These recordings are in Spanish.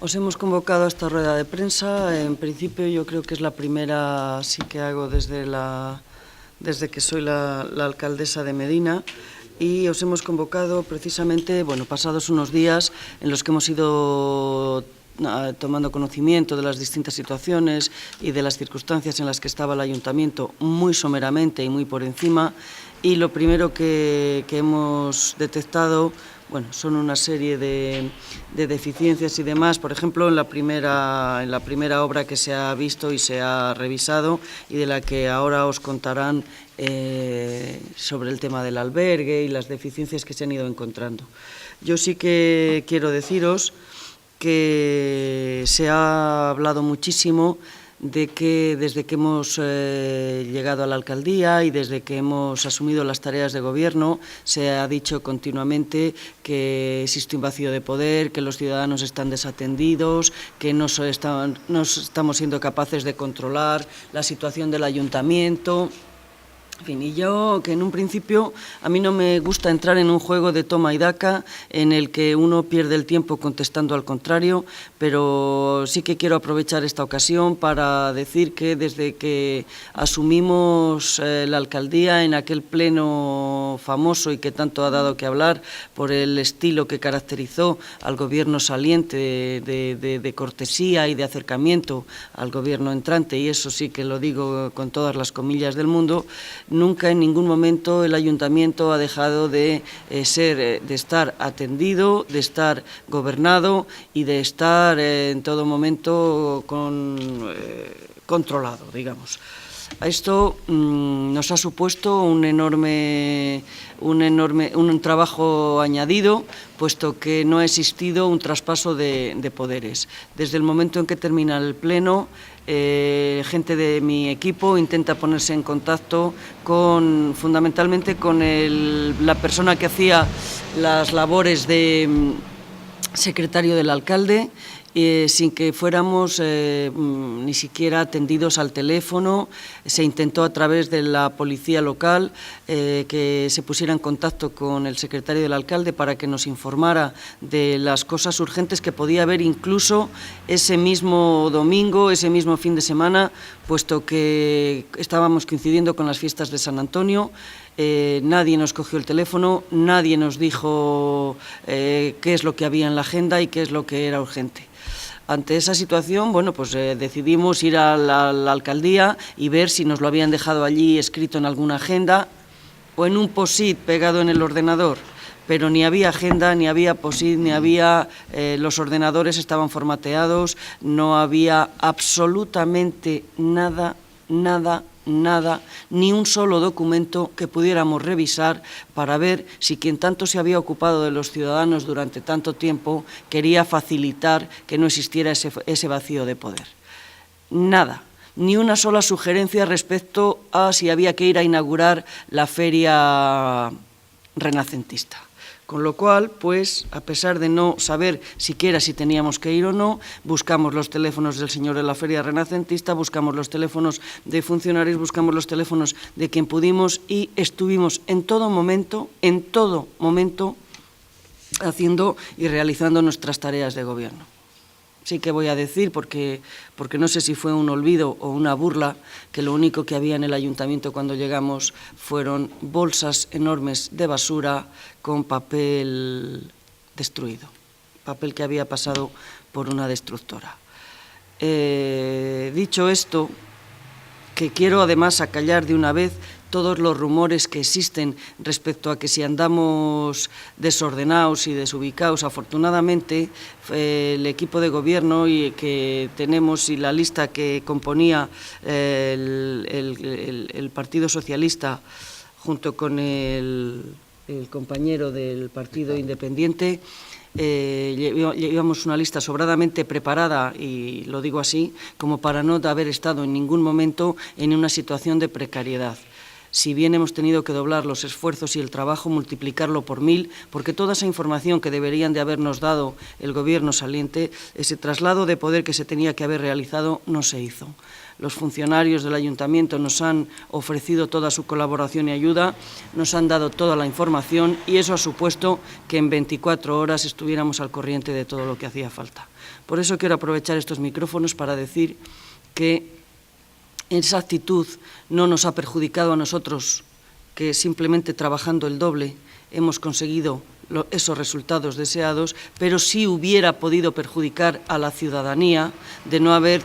Os hemos convocado a esta rueda de prensa. En principio yo creo que es la primera sí que hago desde que soy la alcaldesa de Medina, y os hemos convocado precisamente, pasados unos días en los que hemos ido tomando conocimiento de las distintas situaciones y de las circunstancias en las que estaba el ayuntamiento, muy someramente y muy por encima, y lo primero que hemos detectado son una serie de deficiencias y demás. Por ejemplo, en la primera obra que se ha visto y se ha revisado y de la que ahora os contarán sobre el tema del albergue y las deficiencias que se han ido encontrando. Yo sí que quiero deciros que se ha hablado muchísimo de que desde que hemos llegado a la alcaldía y desde que hemos asumido las tareas de gobierno se ha dicho continuamente que existe un vacío de poder, que los ciudadanos están desatendidos, que no estamos siendo capaces de controlar la situación del ayuntamiento. En fin, y yo, que en un principio a mí no me gusta entrar en un juego de toma y daca en el que uno pierde el tiempo contestando al contrario, pero sí que quiero aprovechar esta ocasión para decir que desde que asumimos la alcaldía en aquel pleno famoso y que tanto ha dado que hablar por el estilo que caracterizó al gobierno saliente de cortesía y de acercamiento al gobierno entrante, y eso sí que lo digo con todas las comillas del mundo, nunca en ningún momento el ayuntamiento ha dejado de estar atendido, de estar gobernado y de estar en todo momento controlado, digamos. Esto nos ha supuesto un trabajo añadido, puesto que no ha existido un traspaso de poderes. Desde el momento en que termina el pleno, gente de mi equipo intenta ponerse en contacto fundamentalmente con la persona que hacía las labores de secretario del alcalde, sin que fuéramos ni siquiera atendidos al teléfono. Se intentó a través de la policía local que se pusiera en contacto con el secretario del alcalde para que nos informara de las cosas urgentes que podía haber incluso ese mismo domingo, ese mismo fin de semana, puesto que estábamos coincidiendo con las fiestas de San Antonio. Nadie nos cogió el teléfono, nadie nos dijo qué es lo que había en la agenda y qué es lo que era urgente. Ante esa situación, decidimos ir a la alcaldía y ver si nos lo habían dejado allí escrito en alguna agenda o en un post-it pegado en el ordenador. Pero ni había agenda, ni había post-it, ni había... los ordenadores estaban formateados, no había absolutamente nada, ni un solo documento que pudiéramos revisar para ver si quien tanto se había ocupado de los ciudadanos durante tanto tiempo quería facilitar que no existiera ese vacío de poder. Nada, ni una sola sugerencia respecto a si había que ir a inaugurar la feria renacentista. Con lo cual, a pesar de no saber siquiera si teníamos que ir o no, buscamos los teléfonos del señor de la Feria Renacentista, buscamos los teléfonos de funcionarios, buscamos los teléfonos de quien pudimos y estuvimos en todo momento, haciendo y realizando nuestras tareas de gobierno. Sí que voy a decir, porque no sé si fue un olvido o una burla, que lo único que había en el ayuntamiento cuando llegamos fueron bolsas enormes de basura con papel destruido, papel que había pasado por una destructora. Dicho esto, que quiero además acallar de una vez todos los rumores que existen respecto a que si andamos desordenados y desubicados. Afortunadamente, el equipo de gobierno que tenemos y la lista que componía el Partido Socialista junto con el compañero del Partido Independiente, llevamos una lista sobradamente preparada, y lo digo así, como para no haber estado en ningún momento en una situación de precariedad. si bien hemos tenido que doblar los esfuerzos y el trabajo, multiplicarlo por 1000, porque toda esa información que deberían de habernos dado el Gobierno saliente, ese traslado de poder que se tenía que haber realizado, no se hizo. Los funcionarios del Ayuntamiento nos han ofrecido toda su colaboración y ayuda, nos han dado toda la información y eso ha supuesto que en 24 horas estuviéramos al corriente de todo lo que hacía falta. Por eso quiero aprovechar estos micrófonos para decir que esa actitud no nos ha perjudicado a nosotros, que simplemente trabajando el doble hemos conseguido esos resultados deseados, pero sí hubiera podido perjudicar a la ciudadanía de no haber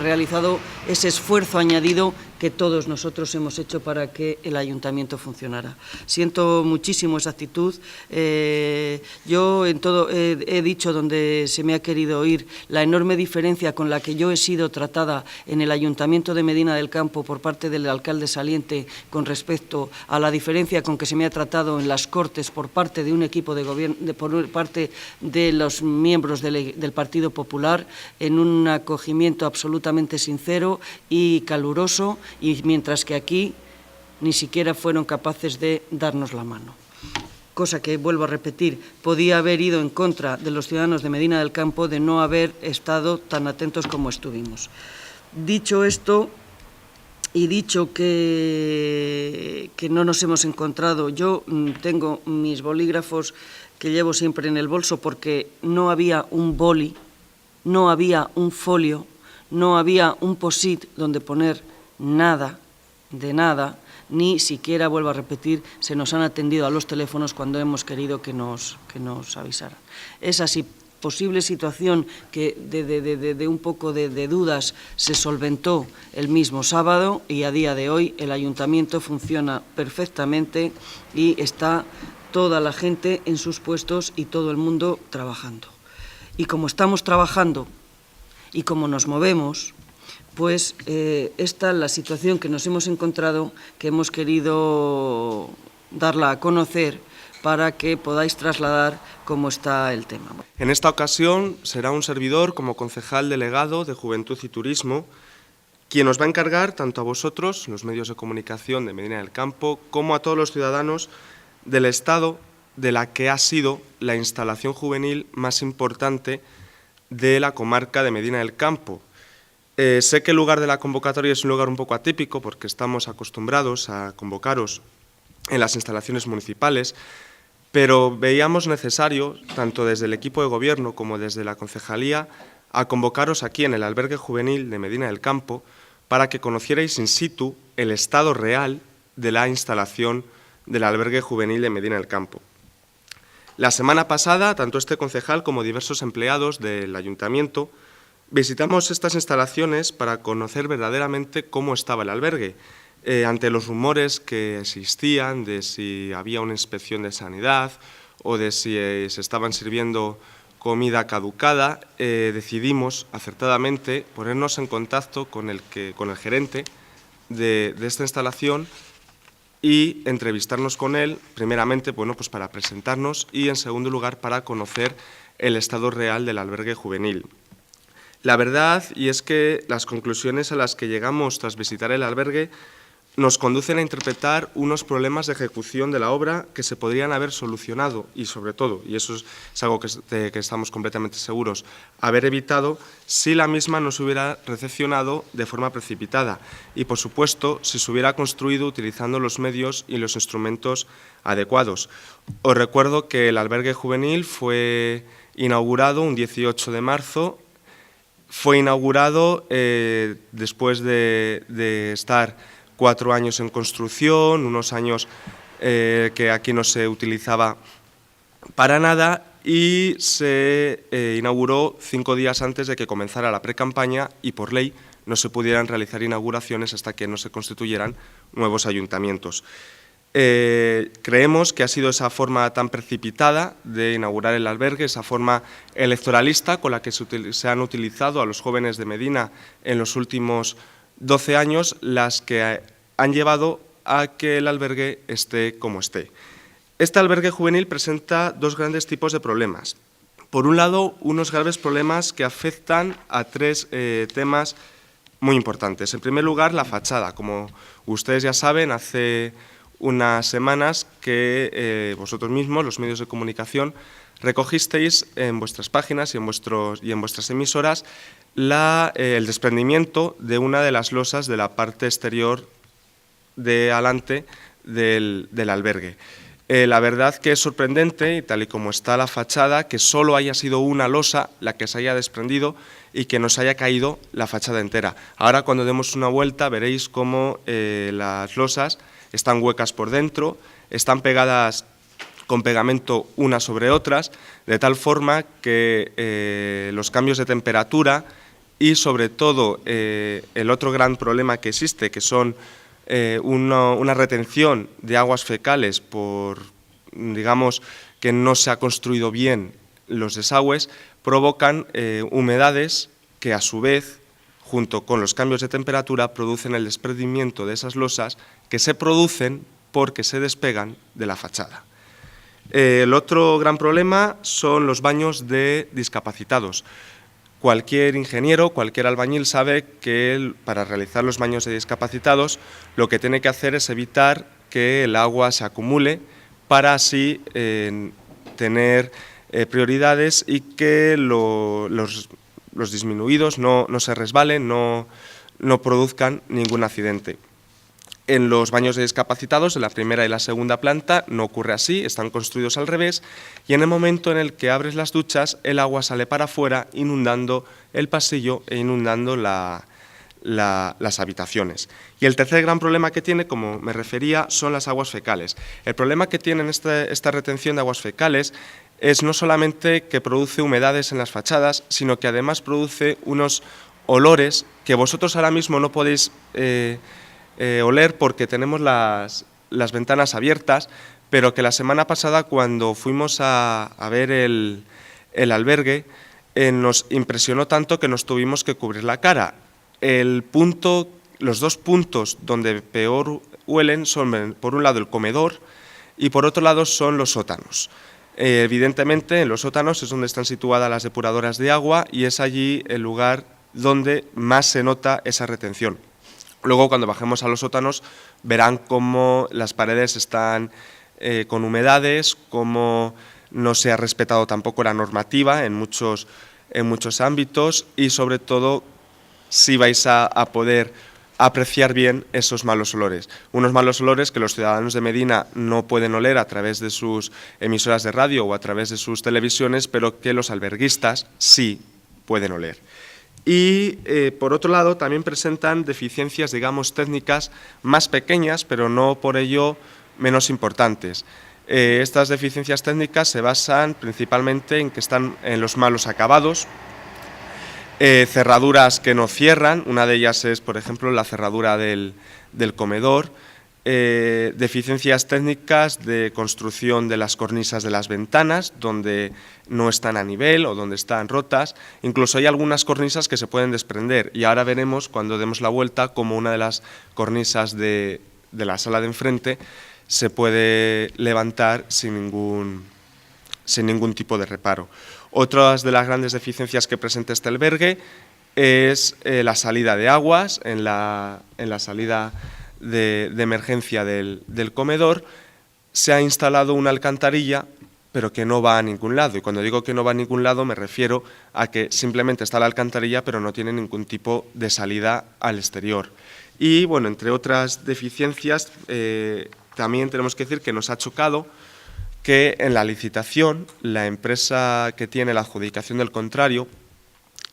realizado ese esfuerzo añadido que todos nosotros hemos hecho para que el Ayuntamiento funcionara. Siento muchísimo esa actitud. Yo en todo he dicho donde se me ha querido oír la enorme diferencia con la que yo he sido tratada en el Ayuntamiento de Medina del Campo por parte del alcalde saliente con respecto a la diferencia con que se me ha tratado en las Cortes por parte de un equipo de gobierno, por parte de los miembros del Partido Popular, en un acogimiento absolutamente sincero y caluroso, y mientras que aquí ni siquiera fueron capaces de darnos la mano. Cosa que, vuelvo a repetir, podía haber ido en contra de los ciudadanos de Medina del Campo de no haber estado tan atentos como estuvimos. Dicho esto, y dicho que no nos hemos encontrado, yo tengo mis bolígrafos que llevo siempre en el bolso porque no había un boli, no había un folio, no había un post-it donde poner nada, de nada, ni siquiera, vuelvo a repetir, se nos han atendido a los teléfonos cuando hemos querido que nos avisaran. Es así. Posible situación que de un poco de dudas se solventó el mismo sábado y a día de hoy el Ayuntamiento funciona perfectamente y está toda la gente en sus puestos y todo el mundo trabajando. Y como estamos trabajando y como nos movemos, pues esta es la situación que nos hemos encontrado, que hemos querido darla a conocer para que podáis trasladar cómo está el tema. En esta ocasión será un servidor como concejal delegado de Juventud y Turismo quien os va a encargar tanto a vosotros, los medios de comunicación de Medina del Campo, como a todos los ciudadanos del estado de la que ha sido la instalación juvenil más importante de la comarca de Medina del Campo. Sé que el lugar de la convocatoria es un lugar un poco atípico porque estamos acostumbrados a convocaros en las instalaciones municipales, pero veíamos necesario, tanto desde el equipo de gobierno como desde la concejalía, a convocaros aquí en el albergue juvenil de Medina del Campo para que conocierais in situ el estado real de la instalación del albergue juvenil de Medina del Campo. La semana pasada, tanto este concejal como diversos empleados del ayuntamiento visitamos estas instalaciones para conocer verdaderamente cómo estaba el albergue, ante los rumores que existían de si había una inspección de sanidad o de si se estaban sirviendo comida caducada, decidimos acertadamente ponernos en contacto con el gerente de esta instalación y entrevistarnos con él, primeramente bueno, pues para presentarnos y en segundo lugar para conocer el estado real del albergue juvenil. La verdad, y es que las conclusiones a las que llegamos tras visitar el albergue nos conducen a interpretar unos problemas de ejecución de la obra que se podrían haber solucionado y, sobre todo, y eso es algo que estamos completamente seguros, haber evitado si la misma no se hubiera recepcionado de forma precipitada y, por supuesto, si se hubiera construido utilizando los medios y los instrumentos adecuados. Os recuerdo que el albergue juvenil fue inaugurado un 18 de marzo, fue inaugurado después de estar 4 años en construcción, unos años que aquí no se utilizaba para nada y se inauguró 5 días antes de que comenzara la precampaña y por ley no se pudieran realizar inauguraciones hasta que no se constituyeran nuevos ayuntamientos. Creemos que ha sido esa forma tan precipitada de inaugurar el albergue, esa forma electoralista con la que se han utilizado a los jóvenes de Medina en los últimos 12 años, las que han llevado a que el albergue esté como esté. Este albergue juvenil presenta 2 grandes tipos de problemas. Por un lado, unos graves problemas que afectan a 3 temas muy importantes. En primer lugar, la fachada. Como ustedes ya saben, hace unas semanas que vosotros mismos, los medios de comunicación, recogisteis en vuestras páginas y en vuestras emisoras el desprendimiento de una de las losas de la parte exterior de alante del albergue. La verdad que es sorprendente, y tal y como está la fachada, que solo haya sido una losa la que se haya desprendido y que nos haya caído la fachada entera. Ahora, cuando demos una vuelta, veréis cómo las losas están huecas por dentro, están pegadas con pegamento unas sobre otras, de tal forma que los cambios de temperatura y, sobre todo, el otro gran problema que existe, que son una retención de aguas fecales por, digamos, que no se ha construido bien los desagües, provocan humedades que, a su vez, junto con los cambios de temperatura, producen el desprendimiento de esas losas que se producen porque se despegan de la fachada. El otro gran problema son los baños de discapacitados. Cualquier ingeniero, cualquier albañil sabe que para realizar los baños de discapacitados lo que tiene que hacer es evitar que el agua se acumule para así tener prioridades y que los disminuidos no se resbalen, no produzcan ningún accidente. En los baños de discapacitados, en la primera y la segunda planta, no ocurre así, están construidos al revés, y en el momento en el que abres las duchas, el agua sale para afuera, inundando el pasillo e inundando las habitaciones. Y el tercer gran problema que tiene, como me refería, son las aguas fecales. El problema que tiene esta retención de aguas fecales es no solamente que produce humedades en las fachadas, sino que además produce unos olores que vosotros ahora mismo no podéis oler porque tenemos las ventanas abiertas, pero que la semana pasada, cuando fuimos a ver el albergue, nos impresionó tanto que nos tuvimos que cubrir la cara. Los dos puntos donde peor huelen son, por un lado, el comedor y por otro lado son los sótanos. Evidentemente, en los sótanos es donde están situadas las depuradoras de agua y es allí el lugar donde más se nota esa retención. Luego, cuando bajemos a los sótanos, verán cómo las paredes están con humedades, cómo no se ha respetado tampoco la normativa en muchos ámbitos y, sobre todo, si vais a poder apreciar bien esos malos olores. Unos malos olores que los ciudadanos de Medina no pueden oler a través de sus emisoras de radio o a través de sus televisiones, pero que los alberguistas sí pueden oler. Y, por otro lado, también presentan deficiencias, digamos, técnicas más pequeñas, pero no por ello menos importantes. Estas deficiencias técnicas se basan principalmente en que están en los malos acabados, cerraduras que no cierran, una de ellas es, por ejemplo, la cerradura del comedor, deficiencias técnicas de construcción de las cornisas de las ventanas, donde no están a nivel o donde están rotas. Incluso hay algunas cornisas que se pueden desprender y ahora veremos, cuando demos la vuelta, cómo una de las cornisas de la sala de enfrente se puede levantar sin ningún tipo de reparo. Otras de las grandes deficiencias que presenta este albergue es la salida de aguas. En la salida de emergencia del comedor se ha instalado una alcantarilla, pero que no va a ningún lado. Y cuando digo que no va a ningún lado, me refiero a que simplemente está la alcantarilla, pero no tiene ningún tipo de salida al exterior. Y, bueno, entre otras deficiencias, también tenemos que decir que nos ha chocado que en la licitación la empresa que tiene la adjudicación del contrario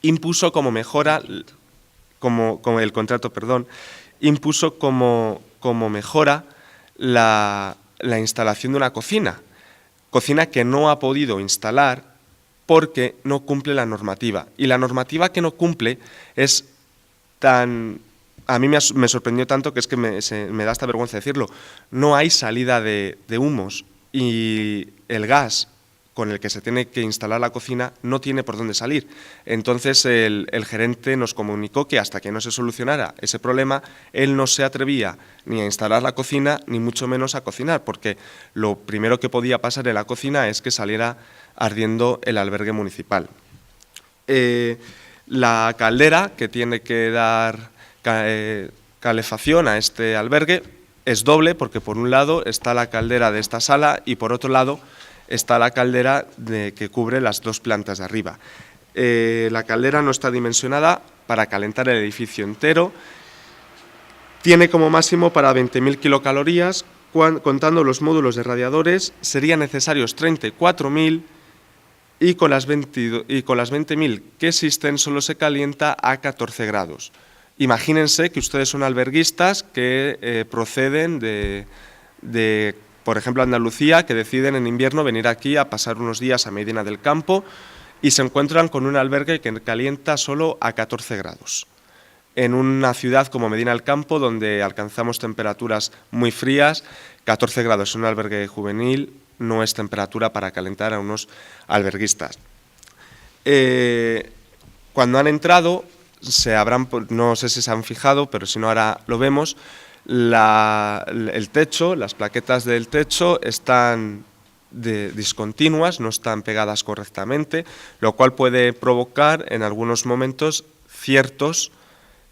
impuso como mejora, impuso como mejora la instalación de una cocina que no ha podido instalar porque no cumple la normativa. Y la normativa que no cumple es tan... A mí me sorprendió tanto que es que me da hasta vergüenza decirlo. No hay salida de humos y el gas con el que se tiene que instalar la cocina no tiene por dónde salir. Entonces el gerente nos comunicó que hasta que no se solucionara ese problema, él no se atrevía ni a instalar la cocina, ni mucho menos a cocinar, porque lo primero que podía pasar en la cocina es que saliera ardiendo el albergue municipal. La caldera que tiene que dar calefacción a este albergue es doble, porque por un lado está la caldera de esta sala y por otro lado está la caldera que cubre las dos plantas de arriba. La caldera no está dimensionada para calentar el edificio entero, tiene como máximo para 20.000 kilocalorías, contando los módulos de radiadores serían necesarios 34.000 y con las 20.000 que existen solo se calienta a 14 grados. Imagínense que ustedes son alberguistas que proceden de, por ejemplo, Andalucía, que deciden en invierno venir aquí a pasar unos días a Medina del Campo y se encuentran con un albergue que calienta solo a 14 grados. En una ciudad como Medina del Campo, donde alcanzamos temperaturas muy frías, 14 grados en un albergue juvenil no es temperatura para calentar a unos alberguistas. Cuando han entrado, no sé si se han fijado, pero si no ahora lo vemos, el techo, las plaquetas del techo están discontinuas, no están pegadas correctamente, lo cual puede provocar en algunos momentos ciertos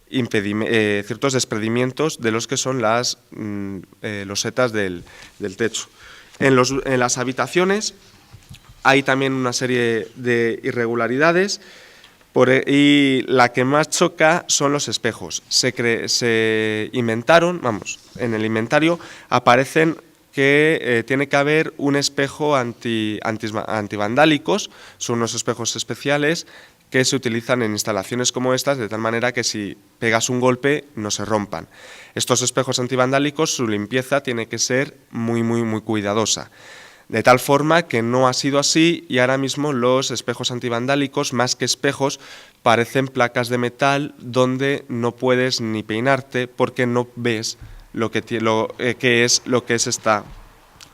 desprendimientos de los que son las losetas del techo. En las habitaciones hay también una serie de irregularidades y la que más choca son los espejos. Se inventaron, en el inventario aparecen que tiene que haber un espejo antivandálicos, son unos espejos especiales que se utilizan en instalaciones como estas, de tal manera que si pegas un golpe no se rompan. Estos espejos antivandálicos, su limpieza tiene que ser muy, muy, muy cuidadosa. De tal forma que no ha sido así y ahora mismo los espejos antivandálicos, más que espejos, parecen placas de metal donde no puedes ni peinarte porque no ves qué es lo que se está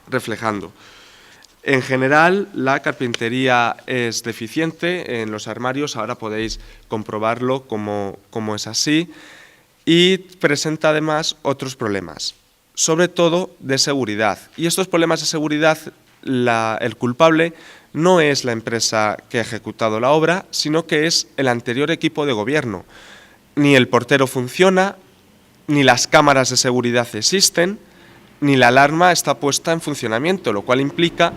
reflejando. En general, la carpintería es deficiente en los armarios, ahora podéis comprobarlo como es así, y presenta además otros problemas, sobre todo de seguridad. Y estos problemas de seguridad, el culpable no es la empresa que ha ejecutado la obra, sino que es el anterior equipo de gobierno. Ni el portero funciona, ni las cámaras de seguridad existen, ni la alarma está puesta en funcionamiento, lo cual implica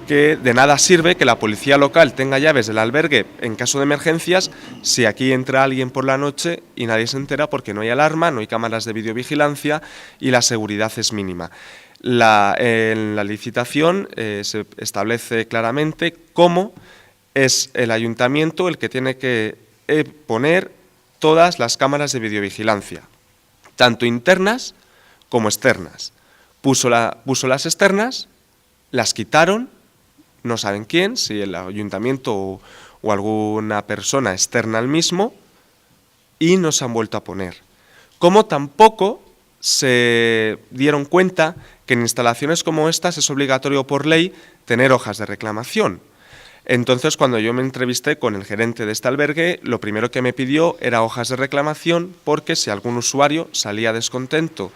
que de nada sirve que la policía local tenga llaves del albergue en caso de emergencias si aquí entra alguien por la noche y nadie se entera porque no hay alarma, no hay cámaras de videovigilancia y la seguridad es mínima. En la licitación se establece claramente cómo es el ayuntamiento el que tiene que poner todas las cámaras de videovigilancia, tanto internas como externas. Puso las externas, las quitaron, no saben quién, si el ayuntamiento o alguna persona externa al mismo, y no se han vuelto a poner. Como tampoco se dieron cuenta que en instalaciones como estas es obligatorio por ley tener hojas de reclamación. Entonces, cuando yo me entrevisté con el gerente de este albergue, lo primero que me pidió era hojas de reclamación, porque si algún usuario salía descontento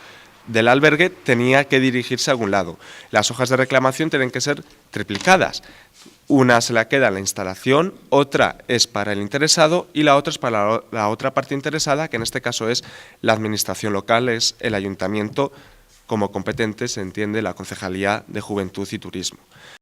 del albergue tenía que dirigirse a algún lado. Las hojas de reclamación tienen que ser triplicadas. Una se la queda en la instalación, otra es para el interesado y la otra es para la otra parte interesada, que en este caso es la administración local, es el ayuntamiento, como competente se entiende la Concejalía de Juventud y Turismo.